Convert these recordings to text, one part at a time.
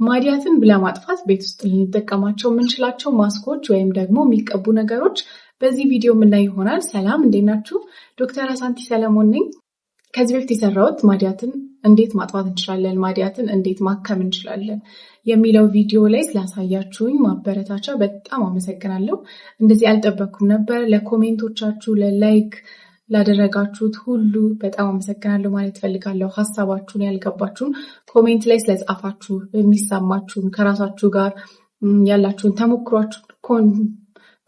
ማዲያትን ለማጥፋት ቤት ውስጥ ልንጠቀማቸው የምንችላቸው ማስኮች ወይም ደግሞ የሚቀቡ ነገሮች በዚህ ቪዲዮ የምናይ ይሆናል። ሰላም እንዴት ናችሁ? ዶክተር አሳንቲ ሰለሞን ነኝ። ከዚህ በፊት የሰራሁት ማዲያትን እንዴት ማጥፋት እንችላለን፣ ማዲያትን እንዴት ማከም እንችላለን የሚለው ቪዲዮ ላይ ስላሳያችሁኝ ማበረታቻ በጣም አመሰግናለሁ። እንደዚህ አልጠበቅኩም ነበር። ለኮሜንቶቻችሁ፣ ለላይክ ላደረጋችሁት ሁሉ በጣም አመሰግናለሁ ማለት ፈልጋለሁ። ሀሳባችሁን ያልገባችሁን ኮሜንት ላይ ስለጻፋችሁ፣ የሚሰማችሁን ከራሳችሁ ጋር ያላችሁን ተሞክሯችሁን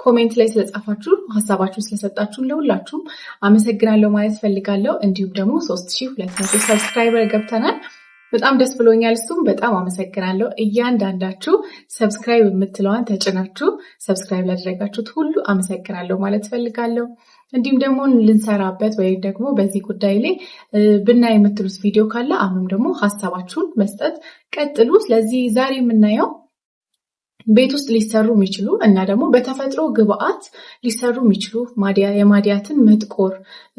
ኮሜንት ላይ ስለጻፋችሁ፣ ሀሳባችሁን ስለሰጣችሁን ለሁላችሁም አመሰግናለሁ ማለት ፈልጋለሁ። እንዲሁም ደግሞ 3200 ሰብስክራይበር ገብተናል። በጣም ደስ ብሎኛል። እሱም በጣም አመሰግናለሁ። እያንዳንዳችሁ ሰብስክራይብ የምትለዋን ተጭናችሁ ሰብስክራይብ ላደረጋችሁት ሁሉ አመሰግናለሁ ማለት ፈልጋለሁ። እንዲሁም ደግሞ ልንሰራበት ወይም ደግሞ በዚህ ጉዳይ ላይ ብናይ የምትሉት ቪዲዮ ካለ አሁንም ደግሞ ሀሳባችሁን መስጠት ቀጥሉ። ስለዚህ ዛሬ የምናየው ቤት ውስጥ ሊሰሩ የሚችሉ እና ደግሞ በተፈጥሮ ግብአት ሊሰሩ የሚችሉ የማዲያትን መጥቆር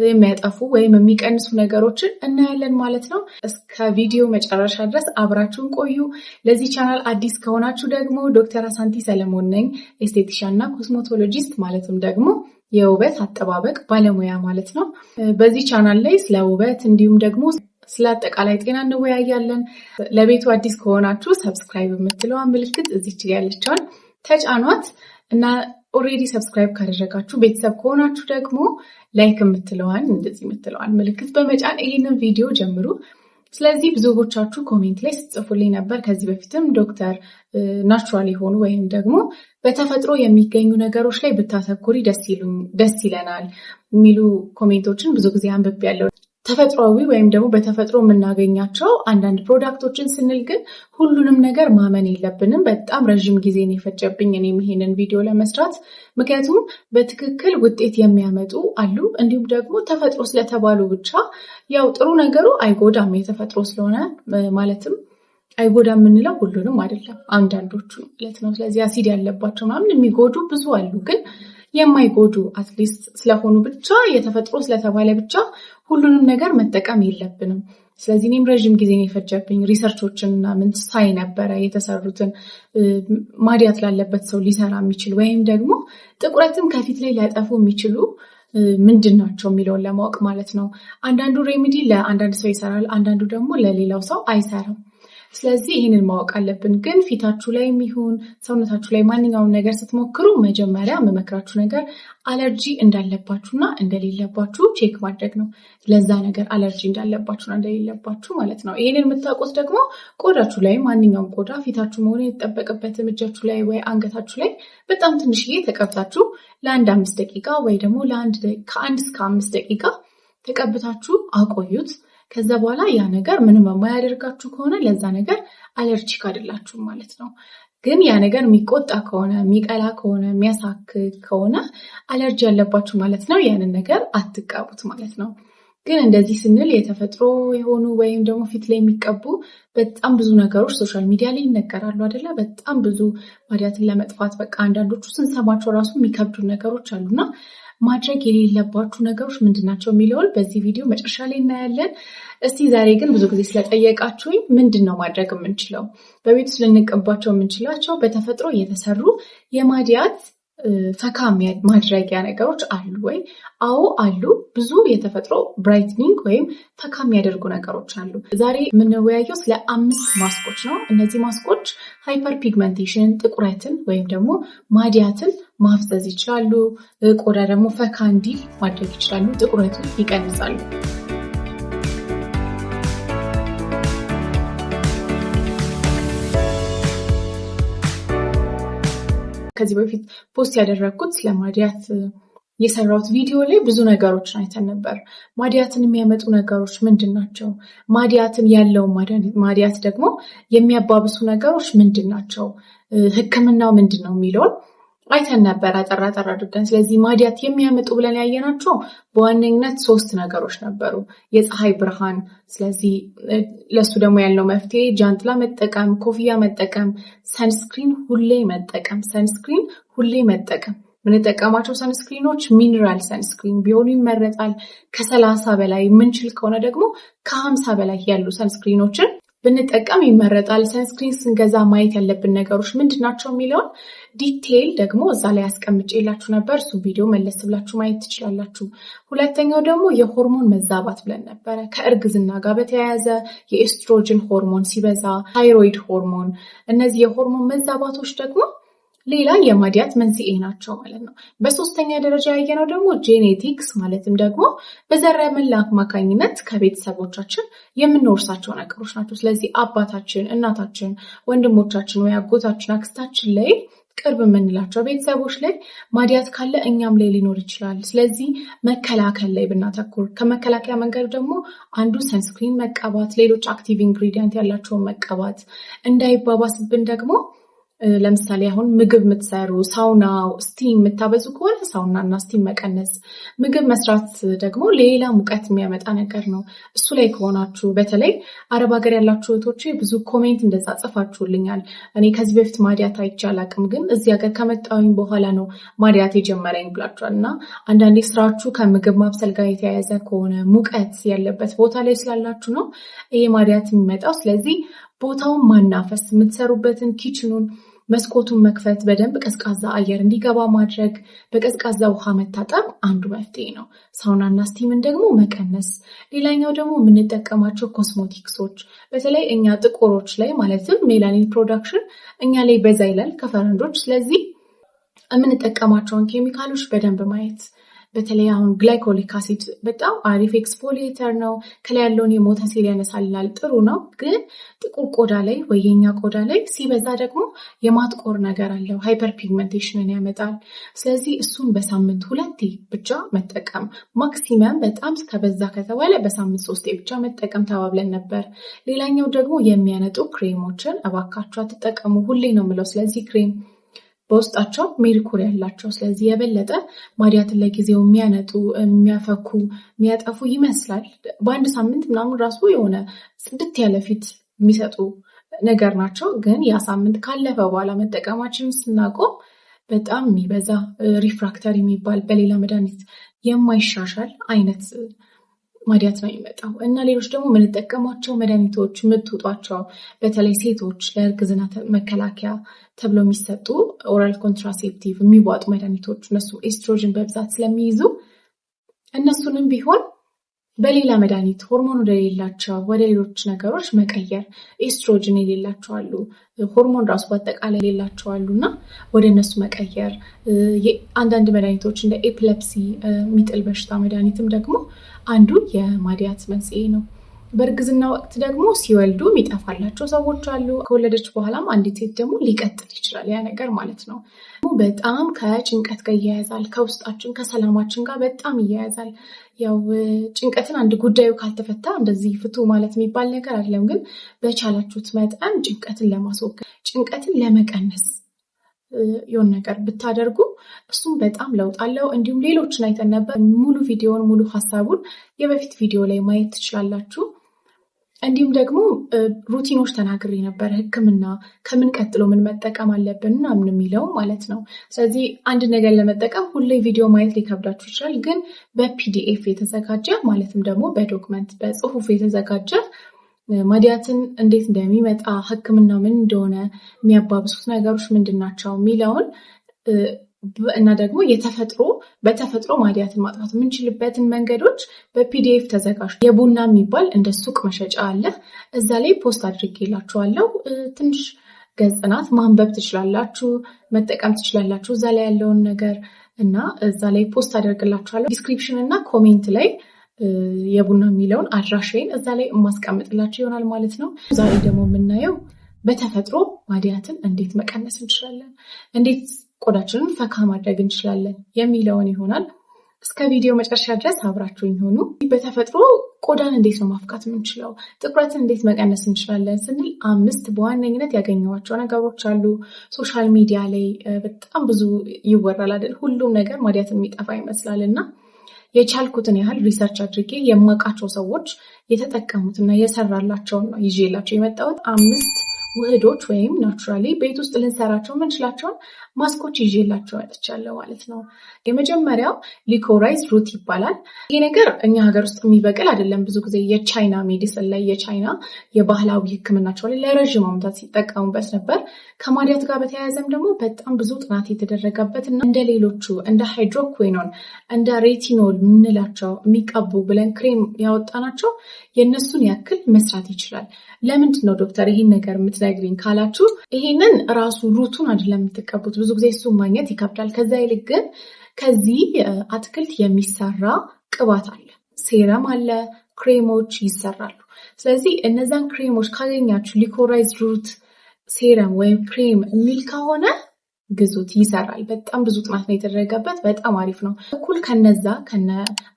የሚያጠፉ ወይም የሚቀንሱ ነገሮችን እናያለን ማለት ነው። እስከ ቪዲዮ መጨረሻ ድረስ አብራችሁን ቆዩ። ለዚህ ቻናል አዲስ ከሆናችሁ ደግሞ ዶክተር አሳንቲ ሰለሞን ነኝ። ኤስቴቲሻን እና ኮስሞቶሎጂስት ማለትም ደግሞ የውበት አጠባበቅ ባለሙያ ማለት ነው። በዚህ ቻናል ላይ ስለ ውበት እንዲሁም ደግሞ ስለ አጠቃላይ ጤና እንወያያለን። ለቤቱ አዲስ ከሆናችሁ ሰብስክራይብ የምትለዋን ምልክት እዚች ያለችዋን ተጫኗት እና ኦሬዲ ሰብስክራይብ ካደረጋችሁ ቤተሰብ ከሆናችሁ ደግሞ ላይክ የምትለዋን እንደዚህ የምትለዋን ምልክት በመጫን ይህንን ቪዲዮ ጀምሩ። ስለዚህ ብዙዎቻችሁ ኮሜንት ላይ ስትጽፉልኝ ነበር ከዚህ በፊትም ዶክተር ናቹራል የሆኑ ወይም ደግሞ በተፈጥሮ የሚገኙ ነገሮች ላይ ብታተኩሪ ደስ ይለናል የሚሉ ኮሜንቶችን ብዙ ጊዜ አንብቤያለሁ። ተፈጥሯዊ ወይም ደግሞ በተፈጥሮ የምናገኛቸው አንዳንድ ፕሮዳክቶችን ስንል ግን ሁሉንም ነገር ማመን የለብንም። በጣም ረዥም ጊዜን የፈጀብኝ እኔም ይሄንን ቪዲዮ ለመስራት፣ ምክንያቱም በትክክል ውጤት የሚያመጡ አሉ። እንዲሁም ደግሞ ተፈጥሮ ስለተባሉ ብቻ ያው ጥሩ ነገሩ አይጎዳም የተፈጥሮ ስለሆነ ማለትም አይጎዳም የምንለው ሁሉንም አይደለም፣ አንዳንዶቹ ማለት ነው። ስለዚህ አሲድ ያለባቸው ምናምን የሚጎዱ ብዙ አሉ፣ ግን የማይጎዱ አትሊስት ስለሆኑ ብቻ የተፈጥሮ ስለተባለ ብቻ ሁሉንም ነገር መጠቀም የለብንም። ስለዚህ እኔም ረዥም ጊዜ የፈጀብኝ ሪሰርቾችን ምን ሳይ ነበረ የተሰሩትን ማዲያት ላለበት ሰው ሊሰራ የሚችል ወይም ደግሞ ጥቁረትን ከፊት ላይ ሊያጠፉ የሚችሉ ምንድን ናቸው የሚለውን ለማወቅ ማለት ነው። አንዳንዱ ሬሚዲ ለአንዳንድ ሰው ይሰራል፣ አንዳንዱ ደግሞ ለሌላው ሰው አይሰራም። ስለዚህ ይህንን ማወቅ አለብን። ግን ፊታችሁ ላይ የሚሆን ሰውነታችሁ ላይ ማንኛውም ነገር ስትሞክሩ መጀመሪያ የምመክራችሁ ነገር አለርጂ እንዳለባችሁና እንደሌለባችሁ ቼክ ማድረግ ነው። ለዛ ነገር አለርጂ እንዳለባችሁና እንደሌለባችሁ ማለት ነው። ይህንን የምታውቁት ደግሞ ቆዳችሁ ላይ ማንኛውም ቆዳ ፊታችሁ መሆን የተጠበቀበትም እጃችሁ ላይ ወይ አንገታችሁ ላይ በጣም ትንሽዬ ተቀብታችሁ ለአንድ 5 ደቂቃ ወይ ደግሞ ከ1 እስከ 5 ደቂቃ ተቀብታችሁ አቆዩት። ከዛ በኋላ ያ ነገር ምንም የማያደርጋችሁ ከሆነ ለዛ ነገር አለርጂክ አይደላችሁም ማለት ነው። ግን ያ ነገር የሚቆጣ ከሆነ፣ የሚቀላ ከሆነ፣ የሚያሳክክ ከሆነ አለርጂ ያለባችሁ ማለት ነው። ያንን ነገር አትቀቡት ማለት ነው። ግን እንደዚህ ስንል የተፈጥሮ የሆኑ ወይም ደግሞ ፊት ላይ የሚቀቡ በጣም ብዙ ነገሮች ሶሻል ሚዲያ ላይ ይነገራሉ አይደለ? በጣም ብዙ ማዲያትን ለመጥፋት በቃ አንዳንዶቹ ስንሰማቸው ራሱ የሚከብዱ ነገሮች አሉና ማድረግ የሌለባችሁ ነገሮች ምንድናቸው የሚለውን በዚህ ቪዲዮ መጨረሻ ላይ እናያለን። እስቲ ዛሬ ግን ብዙ ጊዜ ስለጠየቃችሁኝ ምንድን ነው ማድረግ የምንችለው? በቤት ውስጥ ልንቀባቸው የምንችላቸው በተፈጥሮ የተሰሩ የማዲያት ፈካ ማድረጊያ ነገሮች አሉ ወይ? አዎ አሉ። ብዙ የተፈጥሮ ብራይትኒንግ ወይም ፈካ የሚያደርጉ ነገሮች አሉ። ዛሬ የምንወያየው ስለ 5 ማስኮች ነው። እነዚህ ማስኮች ሃይፐር ፒግመንቴሽን ጥቁረትን ወይም ደግሞ ማዲያትን ማፍዘዝ ይችላሉ። ቆዳ ደግሞ ፈካ እንዲል ማድረግ ይችላሉ። ጥቁረቱን ይቀንሳሉ። ከዚህ በፊት ፖስት ያደረግኩት ስለ ማዲያት የሰራሁት ቪዲዮ ላይ ብዙ ነገሮችን አይተን ነበር። ማዲያትን የሚያመጡ ነገሮች ምንድን ናቸው? ማዲያትን ያለው ማዲያት ደግሞ የሚያባብሱ ነገሮች ምንድን ናቸው? ሕክምናው ምንድን ነው የሚለውን አይተን ነበር አጠር አድርገን። ስለዚህ ማዲያት የሚያመጡ ብለን ያየናቸው በዋነኝነት 3 ነገሮች ነበሩ። የፀሐይ ብርሃን፣ ስለዚህ ለሱ ደግሞ ያለው መፍትሄ ጃንጥላ መጠቀም፣ ኮፍያ መጠቀም፣ ሰንስክሪን ሁሌ መጠቀም። ምንጠቀማቸው ሰንስክሪኖች ሚኒራል ሰንስክሪን ቢሆኑ ይመረጣል። ከ30 በላይ የምንችል ከሆነ ደግሞ ከ50 በላይ ያሉ ሰንስክሪኖችን ብንጠቀም ይመረጣል። ሰንስክሪን ስንገዛ ማየት ያለብን ነገሮች ምንድናቸው የሚለውን ዲቴይል ደግሞ እዛ ላይ አስቀምጬላችሁ ነበር። እሱ ቪዲዮ መለስ ብላችሁ ማየት ትችላላችሁ። ሁለተኛው ደግሞ የሆርሞን መዛባት ብለን ነበረ። ከእርግዝና ጋር በተያያዘ የኤስትሮጅን ሆርሞን ሲበዛ፣ ታይሮይድ ሆርሞን፣ እነዚህ የሆርሞን መዛባቶች ደግሞ ሌላ የማዲያት መንስኤ ናቸው ማለት ነው። በሶስተኛ ደረጃ ያየነው ደግሞ ጄኔቲክስ ማለትም ደግሞ በዘረመል አማካኝነት ከቤተሰቦቻችን የምንወርሳቸው ነገሮች ናቸው። ስለዚህ አባታችን፣ እናታችን፣ ወንድሞቻችን ወይ አጎታችን፣ አክስታችን ላይ ቅርብ የምንላቸው ቤተሰቦች ላይ ማዲያት ካለ እኛም ላይ ሊኖር ይችላል። ስለዚህ መከላከል ላይ ብናተኩር፣ ከመከላከያ መንገድ ደግሞ አንዱ ሰንስክሪን መቀባት፣ ሌሎች አክቲቭ ኢንግሪዲየንት ያላቸውን መቀባት፣ እንዳይባባስብን ደግሞ ለምሳሌ አሁን ምግብ የምትሰሩ ሳውና ስቲም የምታበዙ ከሆነ ሳውና እና ስቲም መቀነስ። ምግብ መስራት ደግሞ ሌላ ሙቀት የሚያመጣ ነገር ነው። እሱ ላይ ከሆናችሁ በተለይ አረብ ሀገር ያላችሁ እህቶቼ ብዙ ኮሜንት እንደዛ ጽፋችሁልኛል። እኔ ከዚህ በፊት ማዲያት አይቼ አላውቅም፣ ግን እዚህ ሀገር ከመጣሁኝ በኋላ ነው ማዲያት የጀመረኝ ብላችኋል። እና አንዳንዴ ስራችሁ ከምግብ ማብሰል ጋር የተያያዘ ከሆነ ሙቀት ያለበት ቦታ ላይ ስላላችሁ ነው ይሄ ማዲያት የሚመጣው። ስለዚህ ቦታውን ማናፈስ፣ የምትሰሩበትን ኪችኑን መስኮቱን መክፈት፣ በደንብ ቀዝቃዛ አየር እንዲገባ ማድረግ፣ በቀዝቃዛ ውሃ መታጠብ አንዱ መፍትሄ ነው። ሳውናና ስቲምን ደግሞ መቀነስ። ሌላኛው ደግሞ የምንጠቀማቸው ኮስሞቲክሶች በተለይ እኛ ጥቁሮች ላይ ማለትም ሜላኒን ፕሮዳክሽን እኛ ላይ በዛ ይላል ከፈረንጆች። ስለዚህ የምንጠቀማቸውን ኬሚካሎች በደንብ ማየት። በተለይ አሁን ግላይኮሊክ አሲድ በጣም አሪፍ ኤክስፎሊየተር ነው። ከላይ ያለውን የሞተ ሴል ያነሳልናል፣ ጥሩ ነው። ግን ጥቁር ቆዳ ላይ ወይ የኛ ቆዳ ላይ ሲበዛ ደግሞ የማጥቆር ነገር አለው፣ ሃይፐር ፒግመንቴሽንን ያመጣል። ስለዚህ እሱን በሳምንት 2 ብቻ መጠቀም፣ ማክሲመም በጣም ከበዛ ከተባለ በሳምንት 3 ብቻ መጠቀም ተባብለን ነበር። ሌላኛው ደግሞ የሚያነጡ ክሬሞችን እባካችሁ አትጠቀሙ፣ ሁሌ ነው የምለው። ስለዚህ ክሬም በውስጣቸው ሜርኩሪ ያላቸው፣ ስለዚህ የበለጠ ማዲያትን ለጊዜው የሚያነጡ፣ የሚያፈኩ፣ የሚያጠፉ ይመስላል። በአንድ ሳምንት ምናምን ራሱ የሆነ ጽድት ያለ ፊት የሚሰጡ ነገር ናቸው። ግን ያ ሳምንት ካለፈ በኋላ መጠቀማችን ስናቆም በጣም የሚበዛ ሪፍራክተሪ የሚባል በሌላ መድኃኒት የማይሻሻል አይነት ማዲያት ነው የሚመጣው። እና ሌሎች ደግሞ የምንጠቀሟቸው መድኃኒቶች የምትውጧቸው በተለይ ሴቶች ለእርግዝና መከላከያ ተብሎ የሚሰጡ ኦራል ኮንትራሴፕቲቭ የሚዋጡ መድኃኒቶች እነሱ ኤስትሮጅን በብዛት ስለሚይዙ እነሱንም ቢሆን በሌላ መድኃኒት ሆርሞን ወደሌላቸው ወደ ሌሎች ነገሮች መቀየር። ኤስትሮጅን የሌላቸው አሉ፣ ሆርሞን ራሱ በአጠቃላይ የሌላቸው አሉ እና ወደ እነሱ መቀየር። አንዳንድ መድኃኒቶች እንደ ኤፕለፕሲ የሚጥል በሽታ መድኃኒትም ደግሞ አንዱ የማዲያት መንስኤ ነው። በእርግዝና ወቅት ደግሞ ሲወልዱ የሚጠፋላቸው ሰዎች አሉ። ከወለደች በኋላም አንዲት ሴት ደግሞ ሊቀጥል ይችላል ያ ነገር ማለት ነው። በጣም ከጭንቀት ጋር ይያያዛል፣ ከውስጣችን ከሰላማችን ጋር በጣም ይያያዛል። ያው ጭንቀትን አንድ ጉዳዩ ካልተፈታ እንደዚህ ፍቱ ማለት የሚባል ነገር አይደለም። ግን በቻላችሁት መጠን ጭንቀትን ለማስወገድ ጭንቀትን ለመቀነስ የሆነ ነገር ብታደርጉ እሱም በጣም ለውጥ አለው። እንዲሁም ሌሎችን አይተን ነበር። ሙሉ ቪዲዮውን ሙሉ ሀሳቡን የበፊት ቪዲዮ ላይ ማየት ትችላላችሁ። እንዲሁም ደግሞ ሩቲኖች ተናግሬ ነበር። ሕክምና ከምን ቀጥሎ ምን መጠቀም አለብን ምናምን የሚለው ማለት ነው። ስለዚህ አንድ ነገር ለመጠቀም ሁሌ ቪዲዮ ማየት ሊከብዳችሁ ይችላል። ግን በፒዲኤፍ የተዘጋጀ ማለትም ደግሞ በዶክመንት በጽሁፍ የተዘጋጀ ማዲያትን እንዴት እንደሚመጣ ሕክምና ምን እንደሆነ የሚያባብሱት ነገሮች ምንድን ናቸው የሚለውን እና ደግሞ በተፈጥሮ ማዲያትን ማጥፋት የምንችልበትን መንገዶች በፒዲኤፍ ተዘጋጅቶ የቡና የሚባል እንደ ሱቅ መሸጫ አለ። እዛ ላይ ፖስት አድርጌላችኋለሁ። ትንሽ ገጽ ናት፣ ማንበብ ትችላላችሁ፣ መጠቀም ትችላላችሁ እዛ ላይ ያለውን ነገር እና እዛ ላይ ፖስት አደርግላችኋለሁ። ዲስክሪፕሽን እና ኮሜንት ላይ የቡና የሚለውን አድራሻዬን እዛ ላይ የማስቀምጥላችሁ ይሆናል ማለት ነው። ዛሬ ደግሞ የምናየው በተፈጥሮ ማዲያትን እንዴት መቀነስ እንችላለን፣ እንዴት ቆዳችንን ፈካ ማድረግ እንችላለን የሚለውን ይሆናል። እስከ ቪዲዮ መጨረሻ ድረስ አብራችሁኝ ሆኑ። በተፈጥሮ ቆዳን እንዴት ነው ማፍካት የምንችለው፣ ጥቁረትን እንዴት መቀነስ እንችላለን ስንል 5 በዋነኝነት ያገኘኋቸው ነገሮች አሉ። ሶሻል ሚዲያ ላይ በጣም ብዙ ይወራል አይደል? ሁሉም ነገር ማዲያትን የሚጠፋ ይመስላል እና የቻልኩትን ያህል ሪሰርች አድርጌ የማውቃቸው ሰዎች የተጠቀሙትና የሰራላቸውን ነው ይዤላቸው የመጣሁት። 5 ውህዶች ወይም ናቹራሊ ቤት ውስጥ ልንሰራቸው የምንችላቸውን ማስኮች ይዤላቸው መጥቻለሁ ማለት ነው። የመጀመሪያው ሊኮራይዝ ሩት ይባላል። ይሄ ነገር እኛ ሀገር ውስጥ የሚበቅል አይደለም። ብዙ ጊዜ የቻይና ሜዲሲን ላይ የቻይና የባህላዊ ሕክምናቸው ላይ ለረዥም ዓመታት ሲጠቀሙበት ነበር። ከማዲያት ጋር በተያያዘም ደግሞ በጣም ብዙ ጥናት የተደረገበት እና እንደ ሌሎቹ እንደ ሃይድሮኩዊኖን እንደ ሬቲኖል የምንላቸው የሚቀቡ ብለን ክሬም ያወጣናቸው የእነሱን ያክል መስራት ይችላል። ለምንድን ነው ዶክተር ይሄን ነገር የምትነግሪኝ ካላችሁ፣ ይሄንን ራሱ ሩቱን አይደለም የምትቀቡት። ብዙ ጊዜ እሱን ማግኘት ይከብዳል። ከዛ ይልቅ ግን ከዚህ አትክልት የሚሰራ ቅባት አለ፣ ሴረም አለ፣ ክሬሞች ይሰራሉ። ስለዚህ እነዛን ክሬሞች ካገኛችሁ ሊኮራይዝ ሩት ሴረም ወይም ክሬም የሚል ከሆነ ግዙት፣ ይሰራል። በጣም ብዙ ጥናት ነው የተደረገበት። በጣም አሪፍ ነው። እኩል ከነዛ ከነ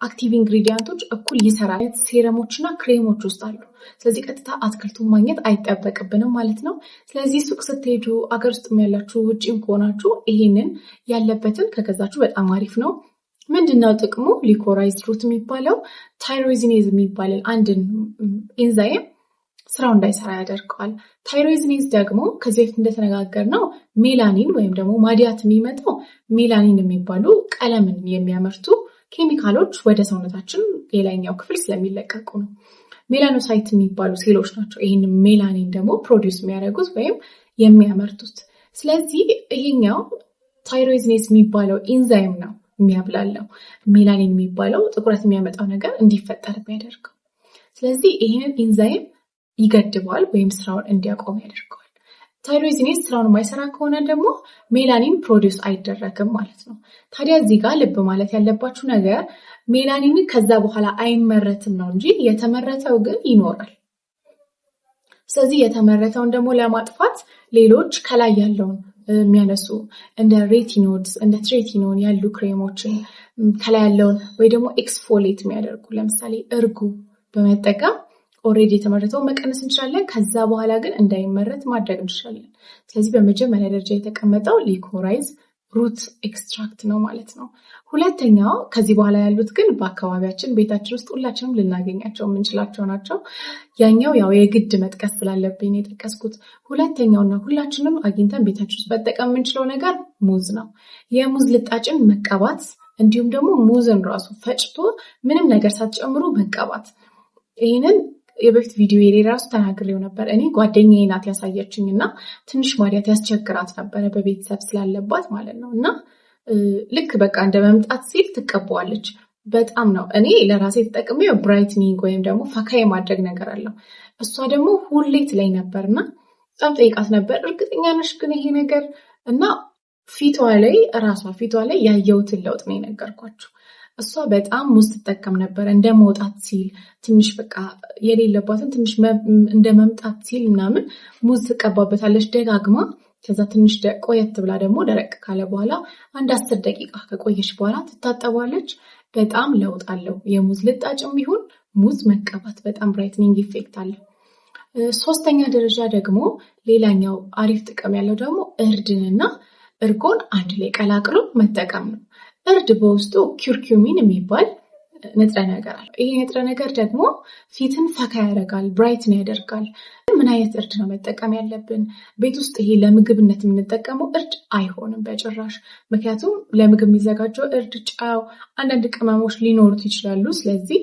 አክቲቭ ኢንግሪዲየንቶች እኩል ይሰራል። ሴረሞችና ክሬሞች ውስጥ አሉ። ስለዚህ ቀጥታ አትክልቱን ማግኘት አይጠበቅብንም ማለት ነው። ስለዚህ ሱቅ ስትሄዱ፣ አገር ውስጥ ያላችሁ፣ ውጭም ከሆናችሁ ይሄንን ያለበትን ከገዛችሁ በጣም አሪፍ ነው። ምንድነው ጥቅሙ? ሊኮራይዝ ሩት የሚባለው ታይሮዚኔዝ የሚባልን አንድን ኤንዛይም ስራው እንዳይሰራ ያደርገዋል። ታይሮዚኔዝ ደግሞ ከዚህ በፊት እንደተነጋገርነው ሜላኒን ወይም ደግሞ ማዲያት የሚመጣው ሜላኒን የሚባሉ ቀለምን የሚያመርቱ ኬሚካሎች ወደ ሰውነታችን የላይኛው ክፍል ስለሚለቀቁ ነው። ሜላኖሳይት የሚባሉ ሴሎች ናቸው ይህን ሜላኒን ደግሞ ፕሮዲውስ የሚያደርጉት ወይም የሚያመርቱት። ስለዚህ ይሄኛው ታይሮዚኔዝ የሚባለው ኢንዛይም ነው የሚያብላለው ሜላኒን የሚባለው ጥቁረት የሚያመጣው ነገር እንዲፈጠር የሚያደርገው። ስለዚህ ይህንን ኢንዛይም ይገድበዋል ወይም ስራውን እንዲያቆም ያደርገዋል። ታይሮዚኔዝ ስራውን የማይሰራ ከሆነ ደግሞ ሜላኒን ፕሮዲውስ አይደረግም ማለት ነው። ታዲያ እዚህ ጋር ልብ ማለት ያለባችሁ ነገር ሜላኒን ከዛ በኋላ አይመረትም ነው እንጂ የተመረተው ግን ይኖራል። ስለዚህ የተመረተውን ደግሞ ለማጥፋት ሌሎች ከላይ ያለውን የሚያነሱ እንደ ሬቲኖይድስ እንደ ትሬቲኖን ያሉ ክሬሞችን ከላይ ያለውን ወይ ደግሞ ኤክስፎሌት የሚያደርጉ ለምሳሌ እርጎ በመጠቀም ኦልሬዲ የተመረተውን መቀነስ እንችላለን። ከዛ በኋላ ግን እንዳይመረት ማድረግ እንችላለን። ስለዚህ በመጀመሪያ ደረጃ የተቀመጠው ሊኮራይዝ ሩት ኤክስትራክት ነው ማለት ነው። ሁለተኛው ከዚህ በኋላ ያሉት ግን በአካባቢያችን ቤታችን ውስጥ ሁላችንም ልናገኛቸው የምንችላቸው ናቸው። ያኛው ያው የግድ መጥቀስ ስላለብኝ የጠቀስኩት። ሁለተኛውና ሁላችንም አግኝተን ቤታችን ውስጥ መጠቀም የምንችለው ነገር ሙዝ ነው። የሙዝ ልጣጭን መቀባት እንዲሁም ደግሞ ሙዝን ራሱ ፈጭቶ ምንም ነገር ሳትጨምሩ መቀባት። ይህንን የበፊት ቪዲዮ ራሱ ተናግሬው ነበር። እኔ ጓደኛዬ ናት ያሳየችኝ እና ትንሽ ማዲያት ያስቸግራት ነበረ በቤተሰብ ስላለባት ማለት ነው። እና ልክ በቃ እንደ መምጣት ሲል ትቀባዋለች። በጣም ነው እኔ ለራሴ ተጠቅሜው ብራይትኒንግ ወይም ደግሞ ፈካ የማድረግ ነገር አለው። እሷ ደግሞ ሁሌ ትለኝ ነበርና በጣም ጠይቃት ነበር፣ እርግጠኛ ነሽ ግን ይሄ ነገር? እና ፊቷ ላይ ያየሁትን ለውጥ ነው የነገርኳችሁ። እሷ በጣም ሙዝ ትጠቀም ነበር። እንደ መውጣት ሲል ትንሽ በቃ የሌለባትን ትንሽ እንደ መምጣት ሲል ምናምን ሙዝ ትቀባበታለች ደጋግማ። ከዛ ትንሽ ቆየት ብላ ደግሞ ደረቅ ካለ በኋላ አንድ 10 ደቂቃ ከቆየች በኋላ ትታጠባለች። በጣም ለውጥ አለው። የሙዝ ልጣጭም ቢሆን ሙዝ መቀባት በጣም ብራይትኒንግ ኢፌክት አለው። ሶስተኛ ደረጃ ደግሞ ሌላኛው አሪፍ ጥቅም ያለው ደግሞ እርድንና እርጎን አንድ ላይ ቀላቅሎ መጠቀም ነው። እርድ በውስጡ ኪርኩሚን የሚባል ንጥረ ነገር አለ። ይሄ ንጥረ ነገር ደግሞ ፊትን ፈካ ያደርጋል፣ ብራይትን ያደርጋል። ምን አይነት እርድ ነው መጠቀም ያለብን? ቤት ውስጥ ይሄ ለምግብነት የምንጠቀመው እርድ አይሆንም በጭራሽ። ምክንያቱም ለምግብ የሚዘጋጀው እርድ፣ ጨው፣ አንዳንድ ቅመሞች ሊኖሩት ይችላሉ። ስለዚህ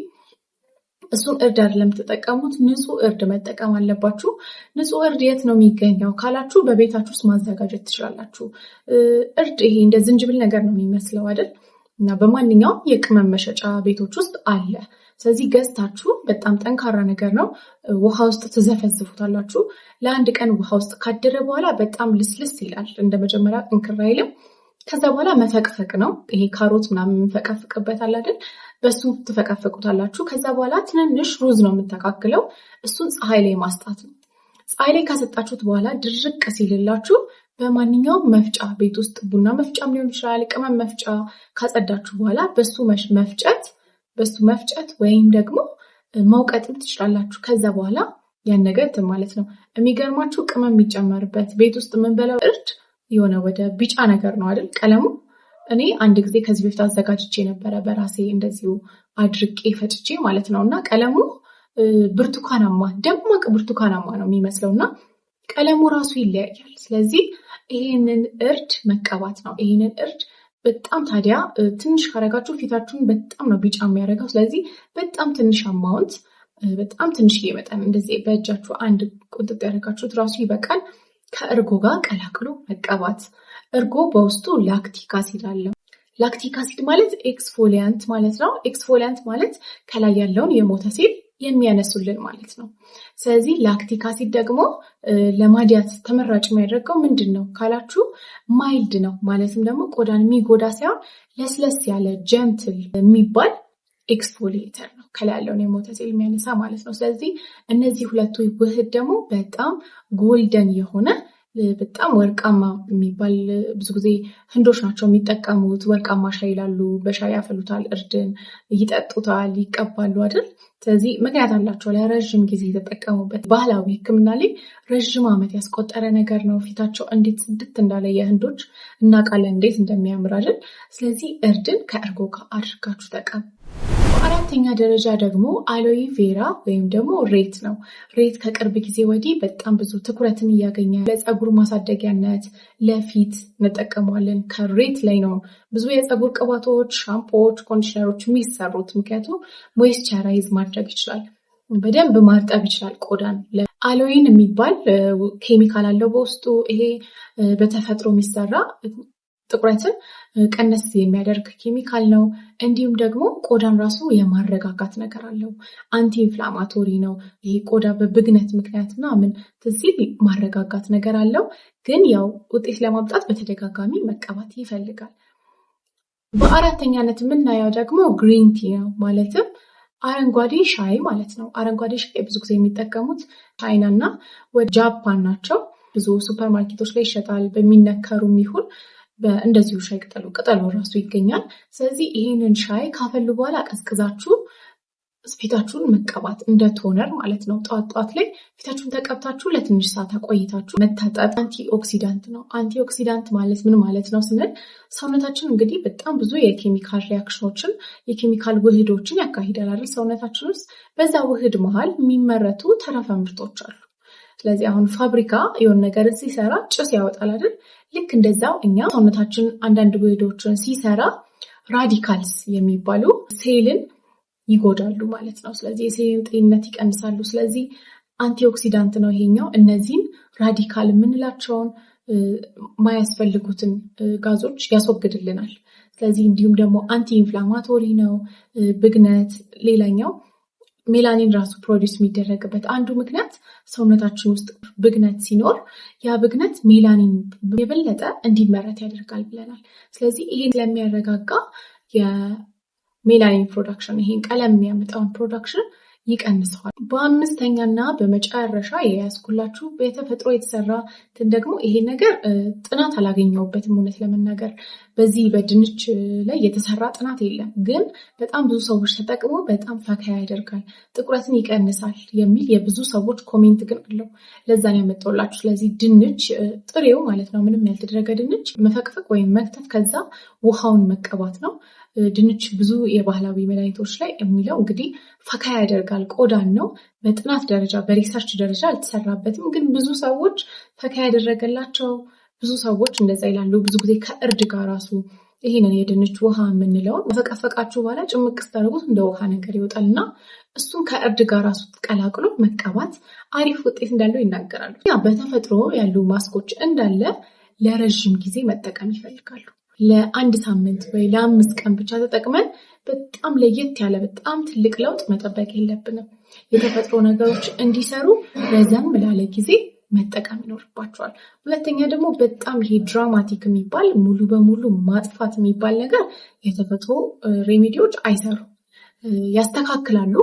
እሱን እርድ አይደለም ተጠቀሙት፣ ንጹህ እርድ መጠቀም አለባችሁ። ንጹህ እርድ የት ነው የሚገኘው ካላችሁ በቤታችሁ ውስጥ ማዘጋጀት ትችላላችሁ። እርድ ይሄ እንደ ዝንጅብል ነገር ነው የሚመስለው አይደል? እና በማንኛውም የቅመም መሸጫ ቤቶች ውስጥ አለ። ስለዚህ ገዝታችሁ በጣም ጠንካራ ነገር ነው። ውሃ ውስጥ ትዘፈዝፉታላችሁ። ለአንድ ቀን ውሃ ውስጥ ካደረ በኋላ በጣም ልስልስ ይላል። እንደ መጀመሪያ ጥንክር አይልም። ከዛ በኋላ መፈቅፈቅ ነው። ይሄ ካሮት ምናምን የምንፈቀፍቅበት አለ አይደል? በሱ ትፈቀፍቁታላችሁ። ከዛ በኋላ ትንንሽ ሩዝ ነው የምንተካክለው። እሱን ፀሐይ ላይ ማስጣት ነው። ፀሐይ ላይ ካሰጣችሁት በኋላ ድርቅ ሲልላችሁ በማንኛውም መፍጫ ቤት ውስጥ ቡና መፍጫም ሊሆን ይችላል፣ ቅመም መፍጫ ካጸዳችሁ በኋላ በሱ መፍጨት ወይም ደግሞ መውቀጥም ትችላላችሁ። ከዛ በኋላ ያን ነገር ማለት ነው። የሚገርማችሁ ቅመም የሚጨመርበት ቤት ውስጥ የምንበላው እርድ የሆነ ወደ ቢጫ ነገር ነው አይደል ቀለሙ። እኔ አንድ ጊዜ ከዚህ በፊት አዘጋጅቼ ነበረ በራሴ እንደዚሁ አድርቄ ፈጭቼ ማለት ነው። እና ቀለሙ ብርቱካናማ ደማቅ ብርቱካናማ ነው የሚመስለው። እና ቀለሙ ራሱ ይለያያል። ስለዚህ ይሄንን እርድ መቀባት ነው። ይሄንን እርድ በጣም ታዲያ ትንሽ ካረጋችሁ ፊታችሁን በጣም ነው ቢጫ የሚያደርገው። ስለዚህ በጣም ትንሽ አማውንት በጣም ትንሽዬ መጠን እንደዚህ በእጃችሁ አንድ ቁንጥጥ ያደረጋችሁት ራሱ ይበቃል። ከእርጎ ጋር ቀላቅሎ መቀባት። እርጎ በውስጡ ላክቲክ አሲድ አለው። ላክቲክ አሲድ ማለት ኤክስፎሊያንት ማለት ነው። ኤክስፎሊያንት ማለት ከላይ ያለውን የሞተ ሴል የሚያነሱልን ማለት ነው። ስለዚህ ላክቲክ አሲድ ደግሞ ለማዲያት ተመራጭ የሚያደርገው ምንድን ነው ካላችሁ ማይልድ ነው። ማለትም ደግሞ ቆዳን የሚጎዳ ሳይሆን ለስለስ ያለ ጀንትል የሚባል ኤክስፎሊየተር ነው። ከላይ ያለውን የሞተ ሴል የሚያነሳ ማለት ነው። ስለዚህ እነዚህ ሁለቱ ውህድ ደግሞ በጣም ጎልደን የሆነ በጣም ወርቃማ የሚባል ብዙ ጊዜ ህንዶች ናቸው የሚጠቀሙት። ወርቃማ ሻይ ይላሉ። በሻይ ያፈሉታል፣ እርድን ይጠጡታል፣ ይቀባሉ አይደል? ስለዚህ ምክንያት አላቸው። ለረዥም ጊዜ የተጠቀሙበት ባህላዊ ሕክምና ላይ ረዥም ዓመት ያስቆጠረ ነገር ነው። ፊታቸው እንዴት ጽድት እንዳለ የህንዶች እናውቃለን፣ እንዴት እንደሚያምር አይደል? ስለዚህ እርድን ከእርጎ ጋር አድርጋችሁ ተቀቡ። በአራተኛ ደረጃ ደግሞ አሎይ ቬራ ወይም ደግሞ ሬት ነው። ሬት ከቅርብ ጊዜ ወዲህ በጣም ብዙ ትኩረትን እያገኘ ለፀጉር ማሳደጊያነት ለፊት እንጠቀመዋለን። ከሬት ላይ ነው ብዙ የፀጉር ቅባቶች፣ ሻምፖዎች፣ ኮንዲሽነሮች የሚሰሩት። ምክንያቱም ሞይስቸራይዝ ማድረግ ይችላል፣ በደንብ ማርጠብ ይችላል ቆዳን። አሎይን የሚባል ኬሚካል አለው በውስጡ። ይሄ በተፈጥሮ የሚሰራ ጥቁረትን ቀነስ የሚያደርግ ኬሚካል ነው። እንዲሁም ደግሞ ቆዳን ራሱ የማረጋጋት ነገር አለው። አንቲ ኢንፍላማቶሪ ነው። ይሄ ቆዳ በብግነት ምክንያት ምናምን ሲል ማረጋጋት ነገር አለው። ግን ያው ውጤት ለማምጣት በተደጋጋሚ መቀባት ይፈልጋል። በአራተኛነት የምናየው ደግሞ ግሪን ቲ ነው። ማለትም አረንጓዴ ሻይ ማለት ነው። አረንጓዴ ሻይ ብዙ ጊዜ የሚጠቀሙት ቻይና እና ወደ ጃፓን ናቸው። ብዙ ሱፐርማርኬቶች ላይ ይሸጣል። በሚነከሩም ይሁን እንደዚሁ ሻይ ቅጠሉ ራሱ ይገኛል። ስለዚህ ይህንን ሻይ ካፈሉ በኋላ ቀዝቅዛችሁ ፊታችሁን መቀባት እንደ ቶነር ማለት ነው። ጠዋት ጠዋት ላይ ፊታችሁን ተቀብታችሁ ለትንሽ ሰዓት አቆይታችሁ መታጠብ። አንቲ ኦክሲዳንት ነው። አንቲ ኦክሲዳንት ማለት ምን ማለት ነው ስንል ሰውነታችን እንግዲህ በጣም ብዙ የኬሚካል ሪያክሽኖችን የኬሚካል ውህዶችን ያካሂዳል አይደል? ሰውነታችን ውስጥ በዛ ውህድ መሀል የሚመረቱ ተረፈ ምርቶች አሉ። ስለዚህ አሁን ፋብሪካ የሆነ ነገር ሲሰራ ጭስ ያወጣል አይደል? ልክ እንደዛው እኛ ሰውነታችን አንዳንድ ውህዶችን ሲሰራ ራዲካልስ የሚባሉ ሴልን ይጎዳሉ ማለት ነው። ስለዚህ የሴልን ጤንነት ይቀንሳሉ። ስለዚህ አንቲኦክሲዳንት ነው ይሄኛው። እነዚህን ራዲካል የምንላቸውን ማያስፈልጉትን ጋዞች ያስወግድልናል። ስለዚህ እንዲሁም ደግሞ አንቲ ኢንፍላማቶሪ ነው። ብግነት ሌላኛው ሜላኒን ራሱ ፕሮዲስ የሚደረግበት አንዱ ምክንያት ሰውነታችን ውስጥ ብግነት ሲኖር ያ ብግነት ሜላኒን የበለጠ እንዲመረት ያደርጋል ብለናል። ስለዚህ ይሄን ስለሚያረጋጋ የሜላኒን ፕሮዳክሽን ይሄን ቀለም የሚያመጣውን ፕሮዳክሽን ይቀንሰዋል። በአምስተኛና በመጨረሻ የያዝኩላችሁ በተፈጥሮ የተሰራ ደግሞ ይሄ ነገር ጥናት አላገኘሁበትም እውነት ለመናገር በዚህ በድንች ላይ የተሰራ ጥናት የለም። ግን በጣም ብዙ ሰዎች ተጠቅሞ በጣም ፈካ ያደርጋል፣ ጥቁረትን ይቀንሳል የሚል የብዙ ሰዎች ኮሜንት ግን አለው። ለዛ ነው ያመጣሁላችሁ። ስለዚህ ድንች ጥሬው ማለት ነው፣ ምንም ያልተደረገ ድንች መፈቅፈቅ ወይም መክተፍ፣ ከዛ ውሃውን መቀባት ነው። ድንች ብዙ የባህላዊ መድኃኒቶች ላይ የሚለው እንግዲህ ፈካ ያደርጋል ቆዳን ነው። በጥናት ደረጃ በሪሰርች ደረጃ አልተሰራበትም። ግን ብዙ ሰዎች ፈካ ያደረገላቸው ብዙ ሰዎች እንደዛ ይላሉ። ብዙ ጊዜ ከእርድ ጋር ራሱ ይህንን የድንች ውሃ የምንለውን መፈቀፈቃችሁ በኋላ ጭምቅ ስታደርጉት እንደ ውሃ ነገር ይወጣል እና እሱን ከእርድ ጋር ራሱ ቀላቅሎ መቀባት አሪፍ ውጤት እንዳለው ይናገራሉ። በተፈጥሮ ያሉ ማስኮች እንዳለ ለረዥም ጊዜ መጠቀም ይፈልጋሉ። ለአንድ ሳምንት ወይ ለ5 ቀን ብቻ ተጠቅመን በጣም ለየት ያለ በጣም ትልቅ ለውጥ መጠበቅ የለብንም። የተፈጥሮ ነገሮች እንዲሰሩ ረዘም ላለ ጊዜ መጠቀም ይኖርባቸዋል። ሁለተኛ ደግሞ በጣም ይሄ ድራማቲክ የሚባል ሙሉ በሙሉ ማጥፋት የሚባል ነገር የተፈጥሮ ሬሜዲዎች አይሰሩም። ያስተካክላሉ፣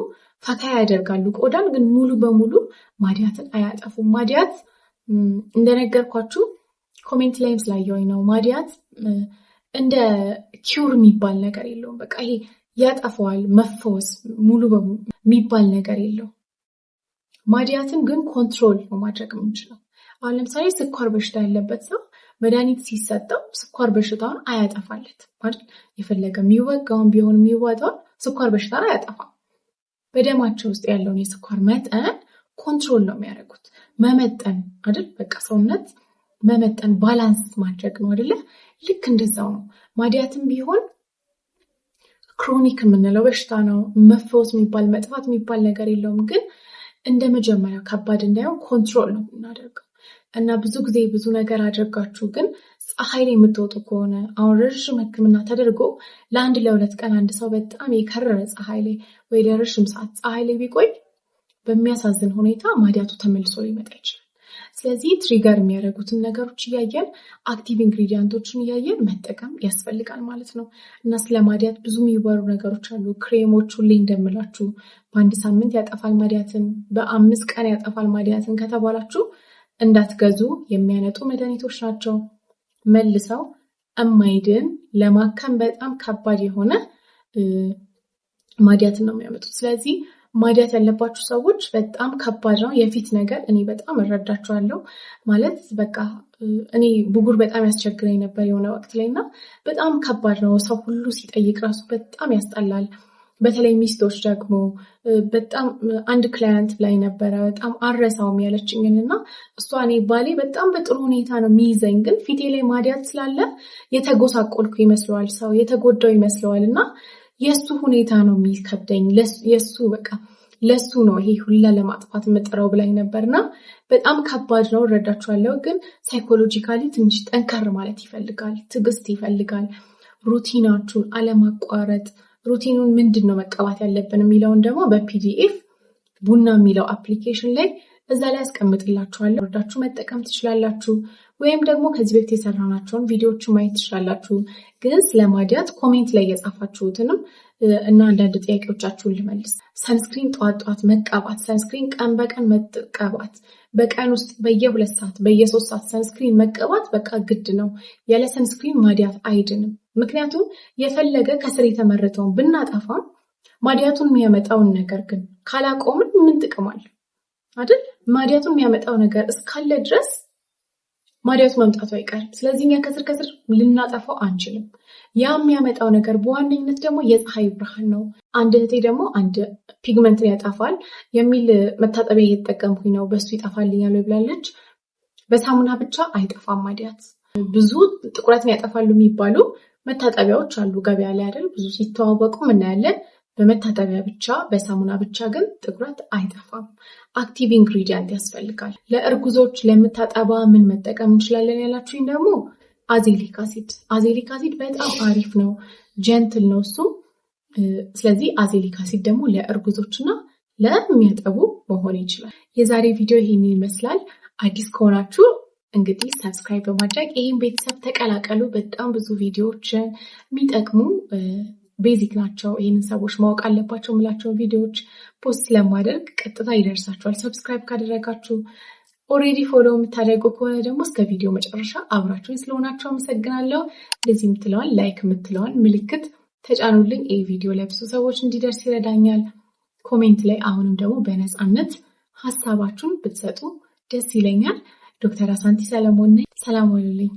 ፈካ ያደርጋሉ ቆዳን፣ ግን ሙሉ በሙሉ ማዲያትን አያጠፉም። ማዲያት እንደነገርኳችሁ ኮሜንት ላይም ስላየሁኝ ነው። ማዲያት እንደ ኪውር የሚባል ነገር የለውም። በቃ ይሄ ያጠፈዋል መፈወስ ሙሉ በሙሉ የሚባል ነገር የለውም። ማዲያትን ግን ኮንትሮል ነው ማድረግ የምንችለው። አሁን ለምሳሌ ስኳር በሽታ ያለበት ሰው መድኃኒት ሲሰጠው ስኳር በሽታውን አያጠፋለት ማለት የፈለገ የሚወጋውን ቢሆን የሚዋጣውን ስኳር በሽታን አያጠፋም። በደማቸው ውስጥ ያለውን የስኳር መጠን ኮንትሮል ነው የሚያደርጉት። መመጠን አይደል? በቃ ሰውነት መመጠን ባላንስ ማድረግ ነው አይደለ? ልክ እንደዛው ነው። ማዲያትም ቢሆን ክሮኒክ የምንለው በሽታ ነው። መፈወስ የሚባል መጥፋት የሚባል ነገር የለውም። ግን እንደ መጀመሪያ ከባድ እንዳይሆን ኮንትሮል ነው የምናደርገው እና ብዙ ጊዜ ብዙ ነገር አድርጋችሁ ግን ፀሐይ ላይ የምትወጡ ከሆነ አሁን ረዥም ሕክምና ተደርጎ ለአንድ ለሁለት ቀን አንድ ሰው በጣም የከረረ ፀሐይ ላይ ወይ ለረዥም ሰዓት ፀሐይ ላይ ቢቆይ በሚያሳዝን ሁኔታ ማዲያቱ ተመልሶ ሊመጣ ይችላል። ስለዚህ ትሪገር የሚያደርጉትን ነገሮች እያየን አክቲቭ ኢንግሪዲየንቶችን እያየን መጠቀም ያስፈልጋል ማለት ነው። እና ስለ ማዲያት ብዙ የሚወሩ ነገሮች አሉ። ክሬሞች ሁሌ እንደምላችሁ በአንድ ሳምንት ያጠፋል ማዲያትን፣ በ5 ቀን ያጠፋል ማዲያትን ከተባላችሁ እንዳትገዙ። የሚያነጡ መድኃኒቶች ናቸው። መልሰው እማይድን ለማከም በጣም ከባድ የሆነ ማዲያትን ነው የሚያመጡት። ስለዚህ ማዲያት ያለባችሁ ሰዎች በጣም ከባድ ነው። የፊት ነገር እኔ በጣም እረዳችኋለሁ። ማለት በቃ እኔ ብጉር በጣም ያስቸግረኝ ነበር የሆነ ወቅት ላይ እና በጣም ከባድ ነው። ሰው ሁሉ ሲጠይቅ ራሱ በጣም ያስጠላል። በተለይ ሚስቶች ደግሞ በጣም አንድ ክላይንት ላይ ነበረ በጣም አረሳውም ያለችኝን እና እሷ እኔ ባሌ በጣም በጥሩ ሁኔታ ነው የሚይዘኝ፣ ግን ፊቴ ላይ ማዲያት ስላለ የተጎሳቆልኩ ይመስለዋል፣ ሰው የተጎዳው ይመስለዋል እና የሱ ሁኔታ ነው የሚከብደኝ፣ የሱ በቃ ለሱ ነው ይሄ ሁላ ለማጥፋት መጥራው ብላኝ ነበርና በጣም ከባድ ነው። እረዳችኋለሁ። ግን ሳይኮሎጂካሊ ትንሽ ጠንከር ማለት ይፈልጋል፣ ትዕግስት ይፈልጋል። ሩቲናችሁን አለማቋረጥ፣ ሩቲኑን ምንድን ነው መቀባት ያለብን የሚለውን ደግሞ በፒዲኤፍ ቡና የሚለው አፕሊኬሽን ላይ እዛ ላይ አስቀምጥላችኋለሁ። ወርዳችሁ መጠቀም ትችላላችሁ። ወይም ደግሞ ከዚህ በፊት የሰራናቸውን ቪዲዮዎች ማየት ትችላላችሁ። ግን ስለማዲያት ኮሜንት ላይ የጻፋችሁትንም እና አንዳንድ ጥያቄዎቻችሁን ልመልስ። ሰንስክሪን ጠዋት መቀባት፣ ሰንስክሪን ቀን በቀን መቀባት፣ በቀን ውስጥ በየ2 ሰዓት በየ3 ሰዓት ሰንስክሪን መቀባት በቃ ግድ ነው። ያለ ሰንስክሪን ማዲያት አይድንም። ምክንያቱም የፈለገ ከስር የተመረተውን ብናጠፋ ማዲያቱን የሚያመጣውን ነገር ግን ካላቆምን ምን ጥቅም አለ አይደል? ማዲያቱን የሚያመጣው ነገር እስካለ ድረስ ማዲያቱ መምጣቱ አይቀርም። ስለዚህ እኛ ከስር ልናጠፋው አንችልም። ያ የሚያመጣው ነገር በዋነኝነት ደግሞ የፀሐይ ብርሃን ነው። አንድ እህቴ ደግሞ አንድ ፒግመንትን ያጠፋል የሚል መታጠቢያ እየተጠቀምኩኝ ነው በሱ ይጠፋልኛል ብላለች። በሳሙና ብቻ አይጠፋም ማዲያት። ብዙ ጥቁረትን ያጠፋሉ የሚባሉ መታጠቢያዎች አሉ ገበያ ላይ አይደል? ብዙ ሲተዋወቁ እናያለን። በመታጠቢያ ብቻ በሳሙና ብቻ ግን ጥቁረት አይጠፋም። አክቲቭ ኢንግሪዲየንት ያስፈልጋል። ለእርጉዞች ለምታጠባ ምን መጠቀም እንችላለን ያላችሁኝ ደግሞ አዜሊክ አሲድ። አዜሊክ አሲድ በጣም አሪፍ ነው፣ ጀንትል ነው እሱም። ስለዚህ አዜሊክ አሲድ ደግሞ ለእርጉዞችና ለሚያጠቡ መሆን ይችላል። የዛሬ ቪዲዮ ይሄን ይመስላል። አዲስ ከሆናችሁ እንግዲህ ሰብስክራይብ በማድረግ ይህን ቤተሰብ ተቀላቀሉ። በጣም ብዙ ቪዲዮዎችን የሚጠቅሙ ቤዚክ ናቸው፣ ይህንን ሰዎች ማወቅ አለባቸው የምላቸውን ቪዲዮዎች ፖስት ስለማደርግ ቀጥታ ይደርሳቸዋል። ሰብስክራይብ ካደረጋችሁ፣ ኦሬዲ ፎሎ የምታደርጉ ከሆነ ደግሞ እስከ ቪዲዮ መጨረሻ አብራችሁኝ ስለሆናችሁ አመሰግናለሁ። እንደዚህ የምትለዋን ላይክ የምትለዋን ምልክት ተጫኑልኝ። ይህ ቪዲዮ ለብዙ ሰዎች እንዲደርስ ይረዳኛል። ኮሜንት ላይ አሁንም ደግሞ በነፃነት ሀሳባችሁን ብትሰጡ ደስ ይለኛል። ዶክተር አሳንቲ ሰለሞን ነኝ። ሰላም ዋሉልኝ።